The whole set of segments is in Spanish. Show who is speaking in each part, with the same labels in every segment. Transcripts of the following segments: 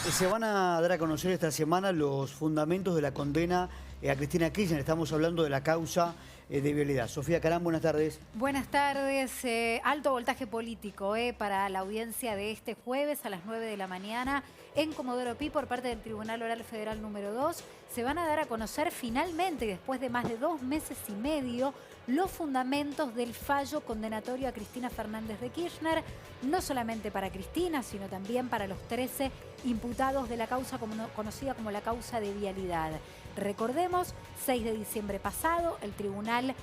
Speaker 1: Se van a dar a conocer esta semana los fundamentos de la condena a Cristina Kirchner. Estamos hablando de la causa de vialidad. Sofía Carán, buenas tardes.
Speaker 2: Buenas tardes. Alto voltaje político para la audiencia de este jueves a las 9 de la mañana en Comodoro Pi por parte del Tribunal Oral Federal número 2. Se van a dar a conocer finalmente, después de más de 2 meses y medio, los fundamentos del fallo condenatorio a Cristina Fernández de Kirchner, no solamente para Cristina, sino también para los 13 imputados de la causa conocida como la causa de vialidad. Recordemos, 6 de diciembre pasado, el tribunal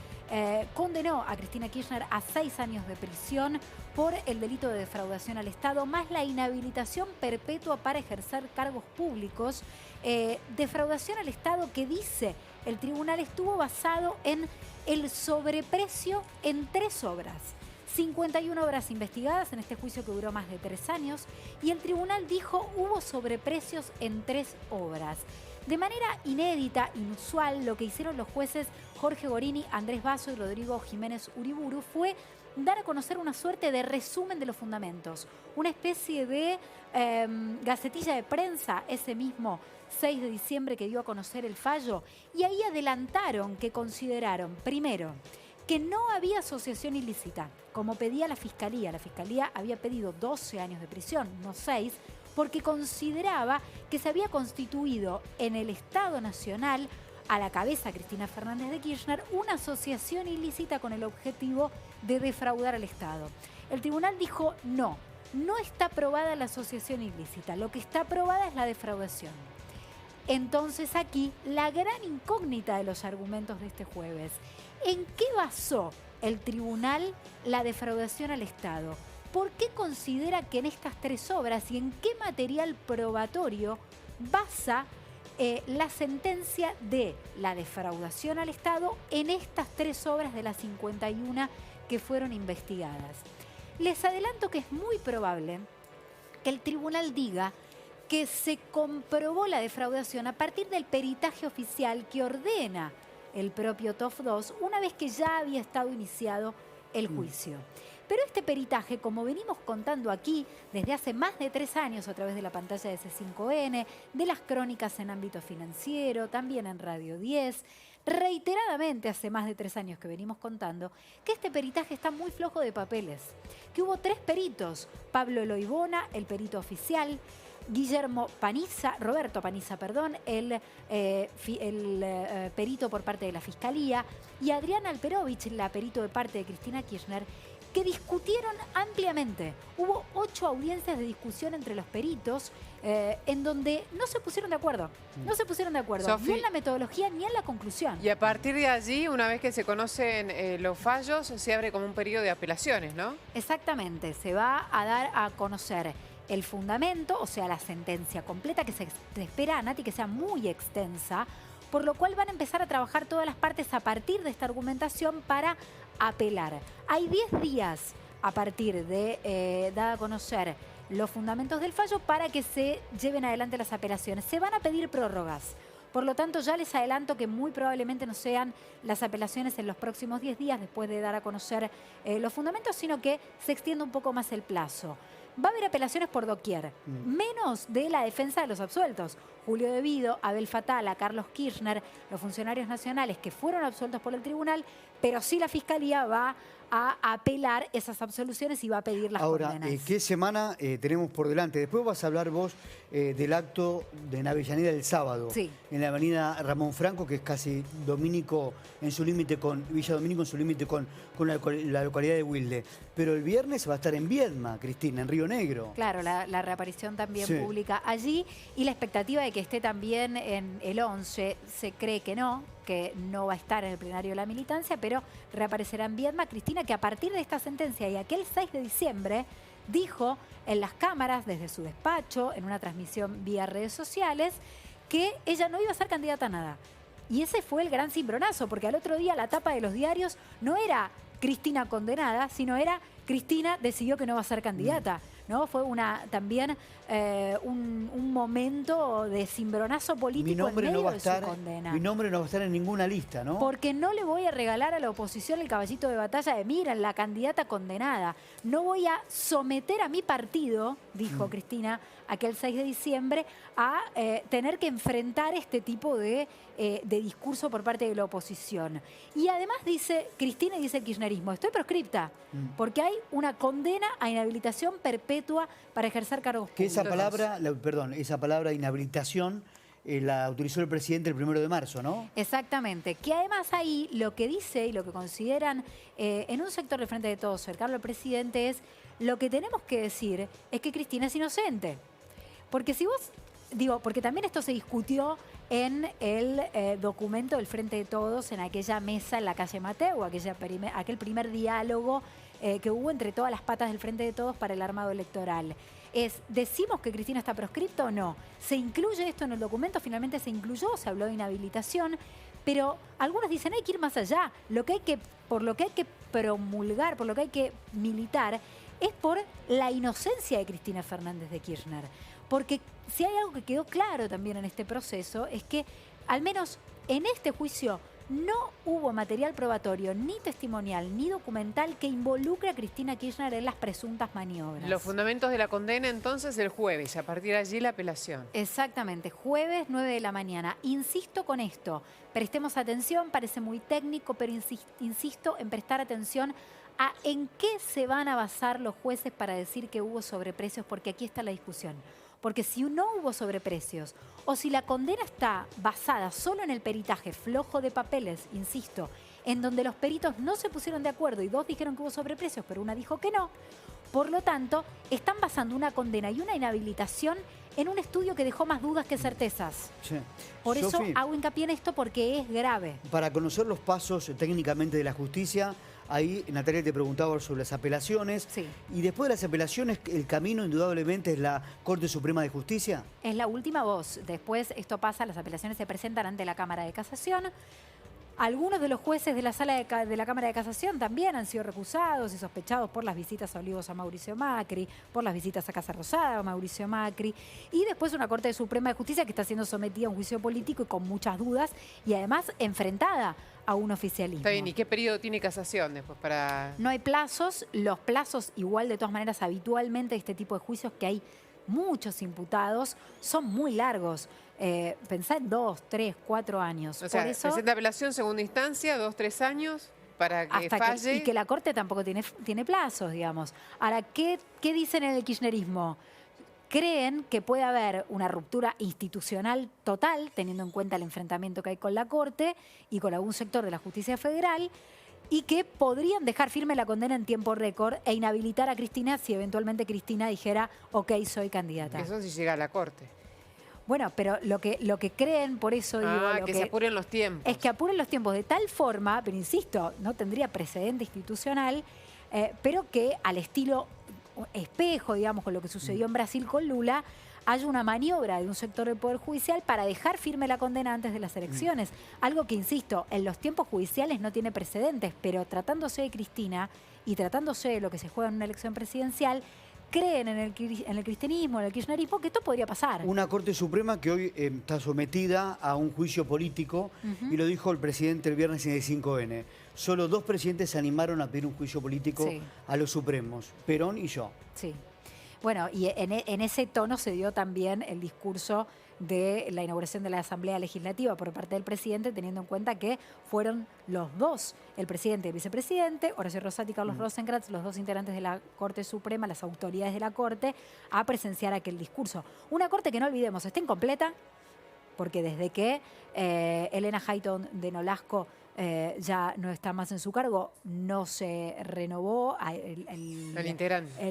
Speaker 2: condenó a Cristina Kirchner a 6 años de prisión por el delito de defraudación al Estado, más la inhabilitación perpetua para ejercer cargos públicos. Defraudación al Estado que, dice el tribunal, estuvo basado en el sobreprecio en 3 obras. 51 obras investigadas en este juicio que duró más de 3 años, y el tribunal dijo hubo sobreprecios en 3 obras. De manera inédita, inusual, lo que hicieron los jueces Jorge Gorini, Andrés Basso y Rodrigo Jiménez Uriburu fue dar a conocer una suerte de resumen de los fundamentos, una especie de gacetilla de prensa ese mismo 6 de diciembre que dio a conocer el fallo, y ahí adelantaron que consideraron, primero, que no había asociación ilícita, como pedía la Fiscalía. La Fiscalía había pedido 12 años de prisión, no 6, porque consideraba que se había constituido en el Estado Nacional, a la cabeza Cristina Fernández de Kirchner, una asociación ilícita con el objetivo de defraudar al Estado. El tribunal dijo no, no está probada la asociación ilícita, lo que está probada es la defraudación. Entonces aquí la gran incógnita de los argumentos de este jueves: ¿en qué basó el tribunal la defraudación al Estado? ¿Por qué considera que en estas 3 obras y en qué material probatorio basa la sentencia de la defraudación al Estado en estas 3 obras de las 51 que fueron investigadas? Les adelanto que es muy probable que el tribunal diga que se comprobó la defraudación a partir del peritaje oficial que ordena el propio TOF 2 una vez que ya había estado iniciado el juicio. Pero este peritaje, como venimos contando aquí desde hace más de 3 años a través de la pantalla de C5N, de las crónicas en ámbito financiero, también en Radio 10, reiteradamente hace más de 3 años que venimos contando que este peritaje está muy flojo de papeles, que hubo 3 peritos: Pablo Loibona, el perito oficial; Roberto Paniza, el perito por parte de la Fiscalía; y Adriana Alperovich, la perito de parte de Cristina Kirchner, que discutieron ampliamente. Hubo 8 audiencias de discusión entre los peritos en donde no se pusieron de acuerdo. No se pusieron de acuerdo
Speaker 3: Sofi,
Speaker 2: ni en la metodología ni en la conclusión.
Speaker 3: Y a partir de allí, una vez que se conocen los fallos, se abre como un periodo de apelaciones, ¿no?
Speaker 2: Exactamente, se va a dar a conocer el fundamento, o sea, la sentencia completa, que se espera, Nati, que sea muy extensa, por lo cual van a empezar a trabajar todas las partes a partir de esta argumentación para apelar. Hay 10 días a partir de dar a conocer los fundamentos del fallo para que se lleven adelante las apelaciones. Se van a pedir prórrogas. Por lo tanto, ya les adelanto que muy probablemente no sean las apelaciones en los próximos 10 días después de dar a conocer los fundamentos, sino que se extienda un poco más el plazo. Va a haber apelaciones por doquier, menos de la defensa de los absueltos. Julio De Vido, Abel Fatala, Carlos Kirchner, los funcionarios nacionales que fueron absueltos por el tribunal, pero sí la Fiscalía va a apelar esas absoluciones y va a pedir las condenas.
Speaker 1: Ahora, ¿qué semana tenemos por delante? Después vas a hablar vos del acto de Avellaneda del sábado,
Speaker 2: sí,
Speaker 1: en la avenida Ramón Franco, que es casi Domínico en su límite con Villa Domínico, en su límite con la localidad de Wilde. Pero el viernes va a estar en Viedma, Cristina, en Río Negro.
Speaker 2: Claro, la reaparición también
Speaker 1: sí,
Speaker 2: pública allí, y la expectativa de que esté también en el 11, se cree que no va a estar en el plenario de la militancia, pero reaparecerá en Viedma. Cristina, que a partir de esta sentencia y aquel 6 de diciembre, dijo en las cámaras, desde su despacho, en una transmisión vía redes sociales, que ella no iba a ser candidata a nada. Y ese fue el gran cimbronazo, porque al otro día la tapa de los diarios no era Cristina condenada, sino era Cristina decidió que no va a ser candidata. ¿no? Fue también un momento de cimbronazo político en medio de su condena.
Speaker 1: Mi nombre no va a estar en ninguna lista, ¿no?
Speaker 2: Porque no le voy a regalar a la oposición el caballito de batalla de miren, la candidata condenada. No voy a someter a mi partido, dijo Cristina aquel 6 de diciembre, a tener que enfrentar este tipo de discurso por parte de la oposición. Y además dice Cristina y dice el kirchnerismo, estoy proscripta, porque hay una condena a inhabilitación perpetua para ejercer cargos públicos.
Speaker 1: Que esa palabra inhabilitación la autorizó el presidente el 1 de marzo, ¿no?
Speaker 2: Exactamente. Que además ahí lo que dice y lo que consideran en un sector del Frente de Todos, cercano al presidente, es lo que tenemos que decir es que Cristina es inocente. Porque si vos, porque también esto se discutió en el documento del Frente de Todos, en aquella mesa en la calle Mateo, aquel primer diálogo que hubo entre todas las patas del Frente de Todos para el armado electoral. ¿Decimos que Cristina está proscripta o no? ¿Se incluye esto en el documento? Finalmente se incluyó, se habló de inhabilitación, pero algunos dicen hay que ir más allá. Por lo que hay que promulgar, por lo que hay que militar, es por la inocencia de Cristina Fernández de Kirchner. Porque si hay algo que quedó claro también en este proceso, es que al menos en este juicio no hubo material probatorio, ni testimonial, ni documental que involucre a Cristina Kirchner en las presuntas maniobras.
Speaker 3: Los fundamentos de la condena entonces el jueves, a partir de allí la apelación.
Speaker 2: Exactamente, jueves 9 de la mañana. Insisto con esto, prestemos atención, parece muy técnico, pero insisto en prestar atención a en qué se van a basar los jueces para decir que hubo sobreprecios, porque aquí está la discusión. Porque si no hubo sobreprecios o si la condena está basada solo en el peritaje flojo de papeles, insisto, en donde los peritos no se pusieron de acuerdo y dos dijeron que hubo sobreprecios, pero una dijo que no, por lo tanto, están basando una condena y una inhabilitación en un estudio que dejó más dudas que certezas.
Speaker 1: Sí.
Speaker 2: Por eso
Speaker 1: Sofi,
Speaker 2: hago hincapié en esto porque es grave.
Speaker 1: para conocer los pasos técnicamente de la justicia, ahí Natalia te preguntaba sobre las apelaciones.
Speaker 2: Sí.
Speaker 1: Y después de las apelaciones, el camino indudablemente es la Corte Suprema de Justicia.
Speaker 2: Es la última voz. Después esto pasa, las apelaciones se presentan ante la Cámara de Casación. Algunos de los jueces de la sala de la Cámara de Casación también han sido recusados y sospechados por las visitas a Olivos a Mauricio Macri, por las visitas a Casa Rosada a Mauricio Macri, y después una Corte Suprema de Justicia que está siendo sometida a un juicio político y con muchas dudas y además enfrentada a un oficialismo.
Speaker 3: Está bien, ¿y qué periodo tiene casación después para...?
Speaker 2: No hay plazos, los plazos igual de todas maneras habitualmente de este tipo de juicios que hay muchos imputados son muy largos. Pensá en 2, 3, 4 años.
Speaker 3: O sea,
Speaker 2: por eso,
Speaker 3: presenta apelación segunda instancia, 2, 3 años para que falle.
Speaker 2: y que la Corte tampoco tiene plazos, digamos. Ahora, ¿qué dicen en el kirchnerismo? Creen que puede haber una ruptura institucional total, teniendo en cuenta el enfrentamiento que hay con la Corte y con algún sector de la justicia federal, y que podrían dejar firme la condena en tiempo récord e inhabilitar a Cristina si eventualmente Cristina dijera, ok, soy candidata.
Speaker 3: Eso sí llega a la Corte.
Speaker 2: Bueno, pero lo que creen, por eso digo...
Speaker 3: Que se apuren los tiempos.
Speaker 2: Es que apuren los tiempos de tal forma, pero insisto, no tendría precedente institucional, pero que al estilo espejo, digamos, con lo que sucedió en Brasil con Lula, haya una maniobra de un sector del Poder Judicial para dejar firme la condena antes de las elecciones. Algo que, insisto, en los tiempos judiciales no tiene precedentes, pero tratándose de Cristina y tratándose de lo que se juega en una elección presidencial, creen en el cristianismo, en el kirchnerismo, que esto podría pasar.
Speaker 1: Una Corte Suprema que hoy está sometida a un juicio político, y lo dijo el presidente el viernes en el 5N. Solo 2 presidentes se animaron a pedir un juicio político a los Supremos, Perón y yo.
Speaker 2: Sí. Bueno, y en ese tono se dio también el discurso de la inauguración de la Asamblea Legislativa por parte del presidente, teniendo en cuenta que fueron los dos, el presidente y el vicepresidente, Horacio Rosati y Carlos Rosenkrantz, los dos integrantes de la Corte Suprema, las autoridades de la Corte, a presenciar aquel discurso. Una Corte que no olvidemos, está incompleta, porque desde que Elena Hayton de Nolasco ya no está más en su cargo, no se renovó el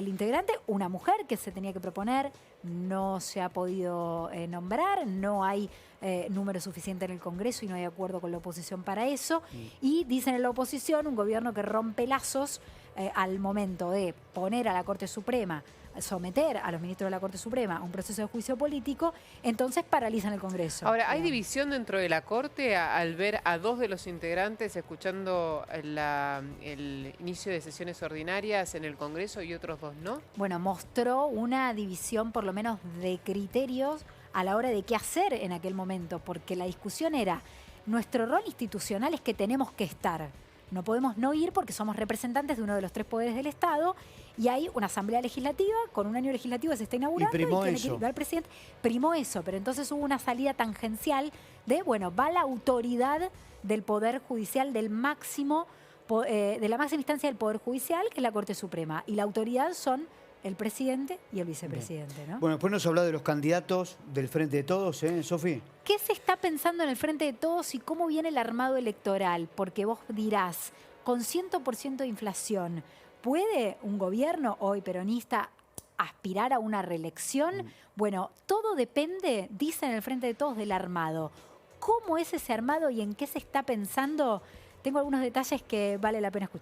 Speaker 2: integrante, una mujer que se tenía que proponer, no se ha podido nombrar, no hay número suficiente en el Congreso y no hay acuerdo con la oposición para eso. Y dicen en la oposición un gobierno que rompe lazos al momento de poner a la Corte Suprema someter a los ministros de la Corte Suprema a un proceso de juicio político, entonces paralizan el Congreso.
Speaker 3: Ahora, ¿hay división dentro de la Corte al ver a 2 de los integrantes escuchando el inicio de sesiones ordinarias en el Congreso y otros 2 no?
Speaker 2: Bueno, mostró una división por lo menos de criterios a la hora de qué hacer en aquel momento, porque la discusión era, nuestro rol institucional es que tenemos que estar. No podemos no ir porque somos representantes de uno de los 3 poderes del Estado y hay una asamblea legislativa con un año legislativo que se está inaugurando y tiene que ir al presidente. Primó eso, pero entonces hubo una salida tangencial de, bueno, va la autoridad del Poder Judicial del máximo, de la máxima instancia del Poder Judicial, que es la Corte Suprema. Y la autoridad son el presidente y el vicepresidente, ¿no?
Speaker 1: Bueno, después nos habla de los candidatos del Frente de Todos, Sofi.
Speaker 2: ¿Qué se está pensando en el Frente de Todos y cómo viene el armado electoral? Porque vos dirás, con 100% de inflación, ¿puede un gobierno hoy peronista aspirar a una reelección? Bueno, todo depende, dicen en el Frente de Todos, del armado. ¿Cómo es ese armado y en qué se está pensando? Tengo algunos detalles que vale la pena escuchar.